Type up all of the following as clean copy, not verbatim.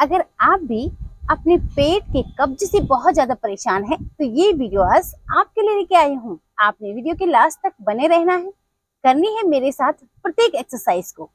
अगर आप भी अपने पेट के कब्ज से बहुत ज्यादा परेशान हैं, तो ये वीडियो आज आपके लिए लेके आई हूँ। आपने वीडियो के लास्ट तक बने रहना है, करनी है मेरे साथ प्रत्येक एक्सरसाइज को।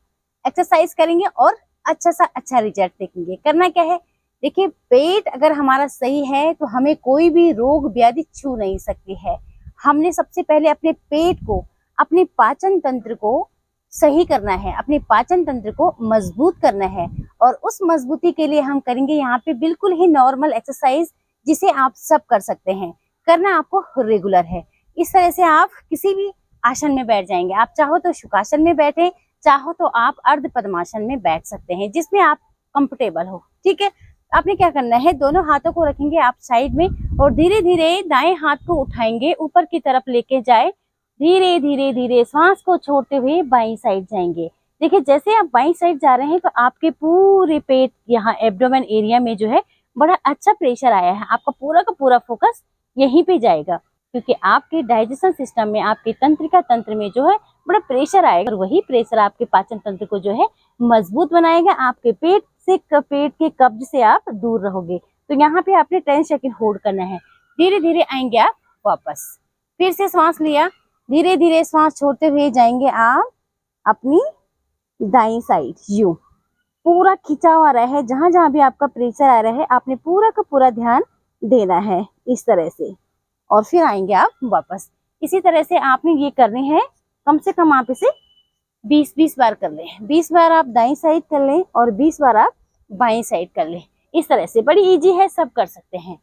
एक्सरसाइज करेंगे और अच्छा सा अच्छा रिजल्ट देखेंगे। करना क्या है, देखिए पेट अगर हमारा सही है तो हमें कोई भी रोग व्याधि छू नहीं सकती है। हमने सबसे पहले अपने पेट को, अपने पाचन तंत्र को सही करना है, अपने पाचन तंत्र को मजबूत करना है। और उस मजबूती के लिए हम करेंगे यहाँ पे बिल्कुल ही नॉर्मल एक्सरसाइज, जिसे आप सब कर सकते हैं। करना आपको रेगुलर है। इस तरह से आप किसी भी आसन में बैठ जाएंगे। आप चाहो तो सुखासन में बैठे, चाहो तो आप अर्ध पद्मासन में बैठ सकते हैं, जिसमें आप कंफर्टेबल हो। ठीक है, आपने क्या करना है, दोनों हाथों को रखेंगे आप साइड में और धीरे धीरे दाएं हाथ को उठाएंगे, ऊपर की तरफ लेके जाए। धीरे धीरे धीरे सांस को छोड़ते हुए बाईं साइड जाएंगे। देखिए जैसे आप बाईं साइड जा रहे हैं तो आपके पूरे पेट, यहाँ एब्डोमेन एरिया में जो है बड़ा अच्छा प्रेशर आया है। आपका पूरा का पूरा फोकस यहीं पे जाएगा, क्योंकि आपके डाइजेशन सिस्टम में, आपके तंत्रिका तंत्र में जो है बड़ा प्रेशर आएगा। और वही प्रेशर आपके पाचन तंत्र को जो है मजबूत बनाएगा। आपके पेट के कब्ज से आप दूर रहोगे। तो यहाँ पे आपने 10 सेकंड होल्ड करना है। धीरे धीरे आएंगे आप वापस, फिर से सांस लिया, धीरे धीरे सांस छोड़ते हुए जाएंगे आप अपनी दाईं साइड। यूं पूरा खिंचा हुआ रहा है, जहां जहां भी आपका प्रेशर आ रहा है आपने पूरा का पूरा ध्यान देना है इस तरह से। और फिर आएंगे आप वापस। इसी तरह से आपने ये करने हैं, कम से कम आप इसे 20-20 बार कर लें। 20 बार आप दाईं साइड कर लें और 20 बार आप बाईं साइड कर लें। इस तरह से बड़ी इजी है, सब कर सकते हैं।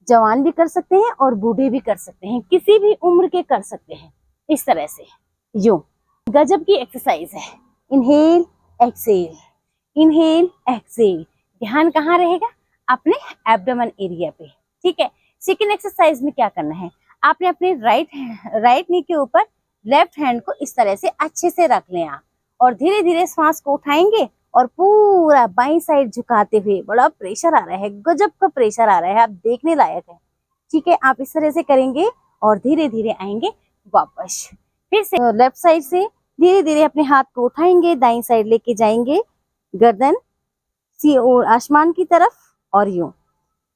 जवान भी कर सकते हैं और बूढ़े भी कर सकते हैं, किसी भी उम्र के कर सकते हैं। इस तरह से यूं गजब की एक्सरसाइज है। Inhale exhale, inhale exhale. ध्यान कहाँ रहेगा, अपने एब्डोमेन एरिया पे। ठीक है, सेकंड एक्सरसाइज में क्या करना है, आपने अपने राइट नी के ऊपर लेफ्ट हैंड को इस तरह से अच्छे से रख लें आप, और धीरे धीरे सांस को उठाएंगे और पूरा बाईं साइड झुकाते हुए। बड़ा प्रेशर आ रहा है, गजब का प्रेशर आ रहा है, आप देखने लायक है। ठीक है, आप इस तरह से करेंगे और धीरे धीरे आएंगे वापस। फिर से लेफ्ट साइड से धीरे धीरे अपने हाथ को उठाएंगे, दाईं साइड लेके जाएंगे, गर्दन सी और आसमान की तरफ, और यूं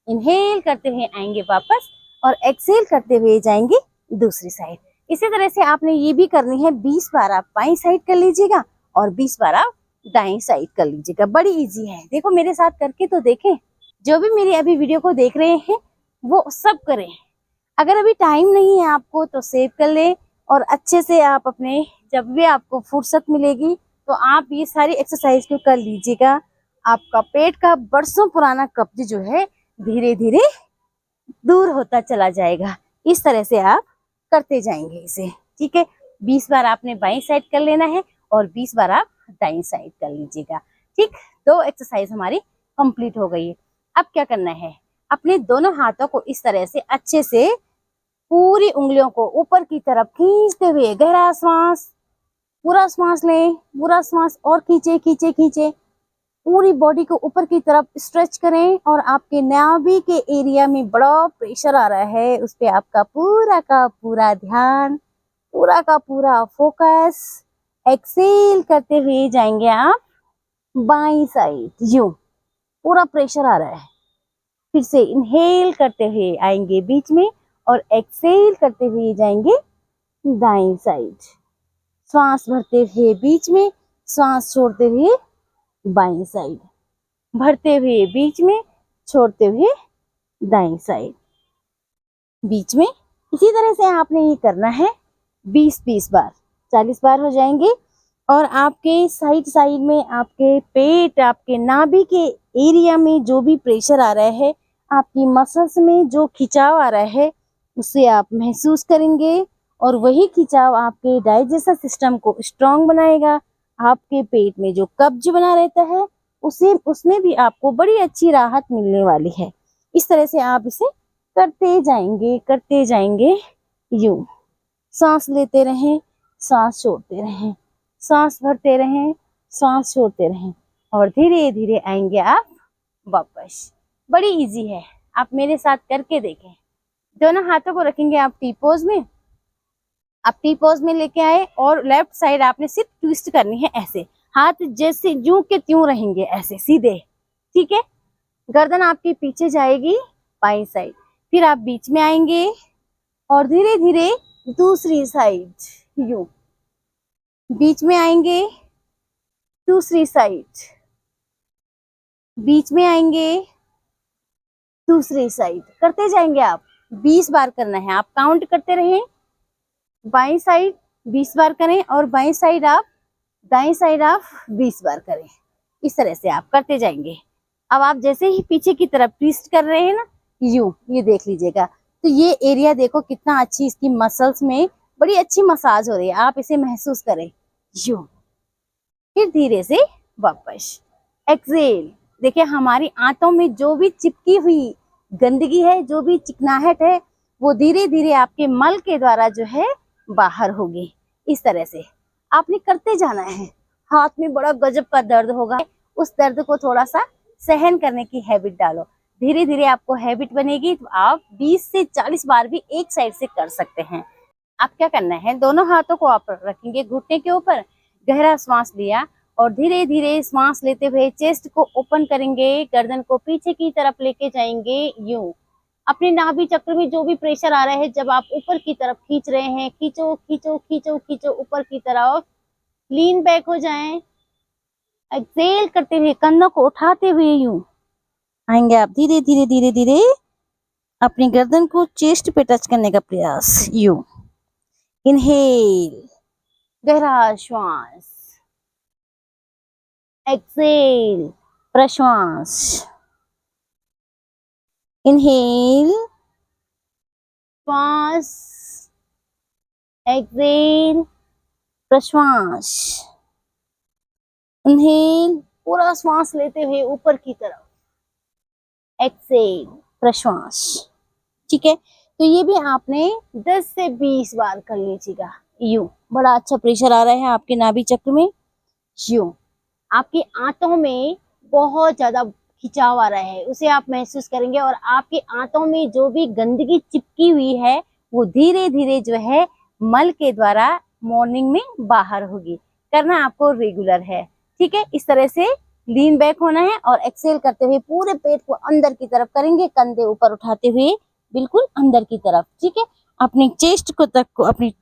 इनहेल करते हुए आएंगे वापस और एक्सेल करते हुए जाएंगे दूसरी साइड। इसी तरह से आपने ये भी करनी है। 20 बार आप बाईं साइड कर लीजिएगा और 20 बार आप दाईं साइड कर लीजिएगा। बड़ी इजी है, देखो मेरे साथ करके तो देखें। जो भी मेरी अभी वीडियो को देख रहे हैं वो सब करें। अगर अभी टाइम नहीं है आपको तो सेव कर ले, और अच्छे से आप अपने जब भी आपको फुर्सत मिलेगी तो आप ये सारी एक्सरसाइज को कर लीजिएगा। आपका पेट का बरसों पुराना कब्ज जो है धीरे धीरे दूर होता चला जाएगा। इस तरह से आप करते जाएंगे इसे। ठीक है, 20 बार आपने बाईं साइड कर लेना है और 20 बार आप दाईं साइड कर लीजिएगा। ठीक, 2 एक्सरसाइज हमारी कंप्लीट हो गई है। अब क्या करना है, अपने दोनों हाथों को इस तरह से अच्छे से पूरी उंगलियों को ऊपर की तरफ खींचते हुए गहरा सांस, पूरा सांस लें, पूरा सांस, और खींचे खींचे खींचे। पूरी बॉडी को ऊपर की तरफ स्ट्रेच करें, और आपके नाभि के एरिया में बड़ा प्रेशर आ रहा है, उस पे आपका पूरा का पूरा ध्यान, पूरा का पूरा फोकस। एक्सेल करते हुए जाएंगे आप बाईं साइड। यूं पूरा प्रेशर आ रहा है। फिर से इनहेल करते हुए आएंगे बीच में और एक्सेल करते हुए जाएंगे दाईं साइड। सांस भरते हुए बीच में, सांस छोड़ते हुए बाईं साइड, भरते हुए बीच में, छोड़ते हुए दाईं साइड, बीच में। इसी तरह से आपने ये करना है 20-20 बार, 40 बार हो जाएंगे। और आपके साइड साइड में, आपके पेट, आपके नाभि के एरिया में जो भी प्रेशर आ रहा है, आपकी मसल्स में जो खिंचाव आ रहा है, उसे आप महसूस करेंगे। और वही खिंचाव आपके डाइजेशन सिस्टम को स्ट्रांग बनाएगा। आपके पेट में जो कब्ज बना रहता है उसमें भी आपको बड़ी अच्छी राहत मिलने वाली है। इस तरह से आप इसे करते जाएंगे। यूं सांस लेते रहें, सांस छोड़ते रहें, सांस भरते रहें, सांस छोड़ते रहें, और धीरे धीरे आएंगे आप वापस। बड़ी इजी है, आप मेरे साथ करके देखें। दोनों हाथों को रखेंगे आप टी पोज में। आप टी पोज में लेके आए और लेफ्ट साइड आपने सिर्फ ट्विस्ट करनी है ऐसे, हाथ जैसे यूं के त्यों रहेंगे, ऐसे सीधे। ठीक है, गर्दन आपकी पीछे जाएगी बाईं साइड, फिर आप बीच में आएंगे और धीरे धीरे दूसरी साइड यूं, बीच में आएंगे, दूसरी साइड, बीच में आएंगे, दूसरी साइड, करते जाएंगे आप। 20 बार करना है, आप काउंट करते रहें। बाईं साइड 20 बार करें और बाईं साइड आप, दाईं साइड आप 20 बार करें। इस तरह से आप करते जाएंगे। अब आप जैसे ही पीछे की तरफ ट्विस्ट कर रहे हैं ना, यूं, ये देख लीजिएगा, तो ये एरिया देखो कितना अच्छी, इसकी मसल्स में बड़ी अच्छी मसाज हो रही है, आप इसे महसूस करें। यूं, फिर धीरे से वापस एक्सेल। देखिए हमारी आंतों में जो भी चिपकी हुई गंदगी है, जो भी चिकनाहट है, वो धीरे धीरे आपके मल के द्वारा जो है बाहर होगी। इस तरह से आपने करते जाना है। हाथ में बड़ा गजब का दर्द होगा, उस दर्द को थोड़ा सा सहन करने की हैबिट डालो। धीरे धीरे आपको हैबिट बनेगी तो आप 20 से 40 बार भी एक साइड से कर सकते हैं। आप क्या करना है, दोनों हाथों को आप रखेंगे घुटने के ऊपर, गहरा श्वास लिया और धीरे धीरे श्वास लेते हुए चेस्ट को ओपन करेंगे, गर्दन को पीछे की तरफ लेके जाएंगे यूं। अपने नाभि चक्र में जो भी प्रेशर आ रहा है, जब आप ऊपर की तरफ खींच रहे हैं, खींचो खींचो खींचो खींचो ऊपर की तरफ, लीन बैक हो जाएं। एक्सेल करते हुए कंधों को उठाते हुए यूं आएंगे आप, धीरे धीरे धीरे धीरे अपनी गर्दन को चेस्ट पे टच करने का प्रयास यूं। इनहेल, गहरा श्वास, एक्सेल, प्रश्वास, इनहेल, श्वास, एक्सेल, प्रश्वास, इनहेल, पूरा श्वास लेते हुए ऊपर की तरफ, एक्सेल, प्रश्वास। ठीक है, तो ये भी आपने 10 से 20 बार कर लीजिएगा यूं। बड़ा अच्छा प्रेशर आ रहा है आपके नाभि चक्र में यूं। आपकी आंतों में बहुत ज्यादा खिंचाव आ रहा है, उसे आप महसूस करेंगे और आपकी आंतों में जो भी गंदगी चिपकी हुई है वो धीरे धीरे जो है मल के द्वारा मॉर्निंग में बाहर होगी। करना आपको रेगुलर है। ठीक है, इस तरह से लीन बैक होना है और एक्सेल करते हुए पूरे पेट को अंदर की तरफ करेंगे, कंधे ऊपर उठाते हुए बिल्कुल अंदर की तरफ। ठीक है, अपनी चेस्ट को तक को, अपनी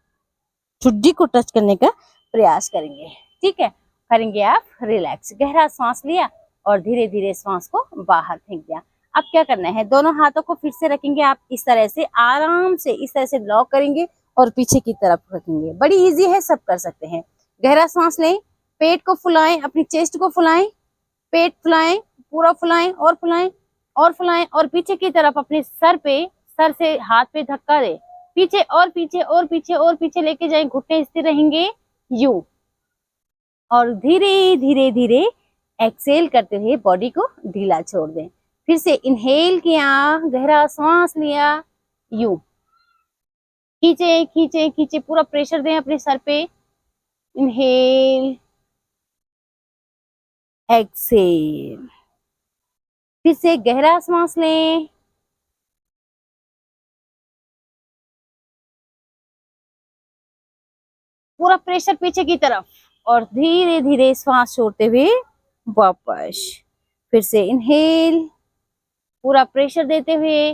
ठुड्डी को टच करने का प्रयास करेंगे। ठीक है, करेंगे आप रिलैक्स, गहरा सांस लिया और धीरे धीरे सांस को बाहर फेंक दिया। अब क्या करना है, दोनों हाथों को फिर से रखेंगे आप इस तरह से, आराम से इस तरह से लॉक करेंगे और पीछे की तरफ रखेंगे। बड़ी इजी है, सब कर सकते हैं। गहरा सांस लें, पेट को फुलाएं, अपनी चेस्ट को फुलाएं, पेट फुलाएं, पूरा फुलाएं और फुलाएं और फुलाएं और पीछे की तरफ अपने सर पे, सर से हाथ पे धक्का दे, पीछे और पीछे और पीछे और पीछे लेके जाएं, घुटने स्थिर रहेंगे यूं। और धीरे धीरे धीरे एक्सेल करते हुए बॉडी को ढीला छोड़ दें। फिर से इनहेल किया, गहरा सांस लिया यूं, खींचे खींचे खींचे, पूरा प्रेशर दें अपने सर पे। इनहेल, एक्सेल, फिर से गहरा सांस लें, पूरा प्रेशर पीछे की तरफ और धीरे धीरे श्वास छोड़ते हुए वापस। फिर से इनहेल, पूरा प्रेशर देते हुए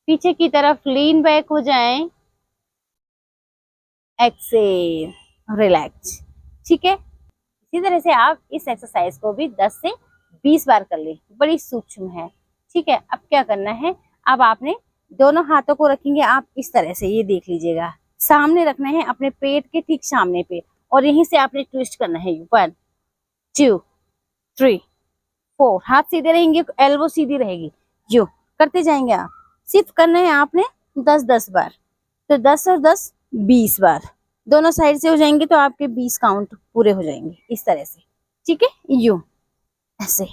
पीछे की तरफ लीन बैक हो जाएं, एक्सेल, रिलैक्स। ठीक है, इसी तरह से आप इस एक्सरसाइज को भी 10 से 20 बार कर ले, बड़ी सूक्ष्म है। ठीक है, अब क्या करना है, अब आपने दोनों हाथों को रखेंगे आप इस तरह से, ये देख लीजिएगा, सामने रखना है अपने पेट के ठीक सामने पे और यहीं से आपने ट्विस्ट करना है। 1 2 3 4, हाथ सीधे रहेंगे, एल्बो सीधी रहेगी, जो करते जाएंगे आप। सिर्फ करना है आपने 10-10 बार, तो 10 और 10 20 बार, दोनों साइड से हो जाएंगे तो आपके 20 काउंट पूरे हो जाएंगे इस तरह से। ठीक है, यूं, ऐसे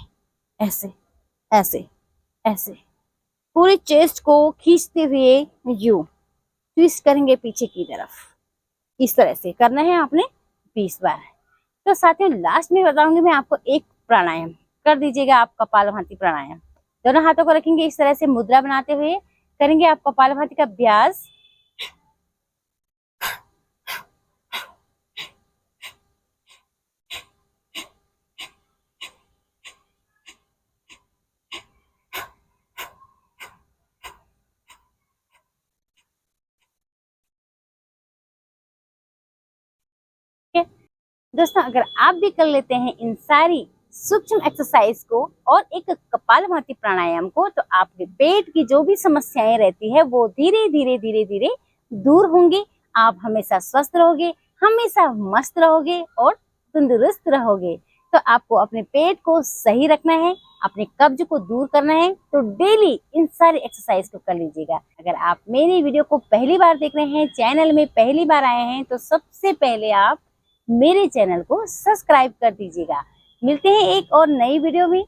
ऐसे ऐसे ऐसे, पूरी चेस्ट को खींचते हुए यूं ट्विस्ट करेंगे पीछे की तरफ। इस तरह से करना है आपने 20 बार। तो साथियों, लास्ट में बताऊंगी मैं आपको एक प्राणायाम, कर दीजिएगा आप कपालभाति प्राणायाम। दोनों हाथों को रखेंगे इस तरह से मुद्रा बनाते हुए, करेंगे आप कपालभाति का अभ्यास। दोस्तों अगर आप भी कर लेते हैं इन सारी सूक्ष्म एक्सरसाइज को और एक कपालभाति प्राणायाम को, तो आपके पेट की जो भी समस्याएं रहती है वो धीरे धीरे धीरे धीरे दूर होंगी। आप हमेशा स्वस्थ रहोगे, हमेशा मस्त रहोगे और तंदुरुस्त रहोगे। तो आपको अपने पेट को सही रखना है, अपने कब्ज को दूर करना है, तो डेली इन सारी एक्सरसाइज को कर लीजिएगा। अगर आप मेरी वीडियो को पहली बार देख रहे हैं, चैनल में पहली बार आए हैं, तो सबसे पहले आप मेरे चैनल को सब्सक्राइब कर दीजिएगा। मिलते हैं एक और नई वीडियो में।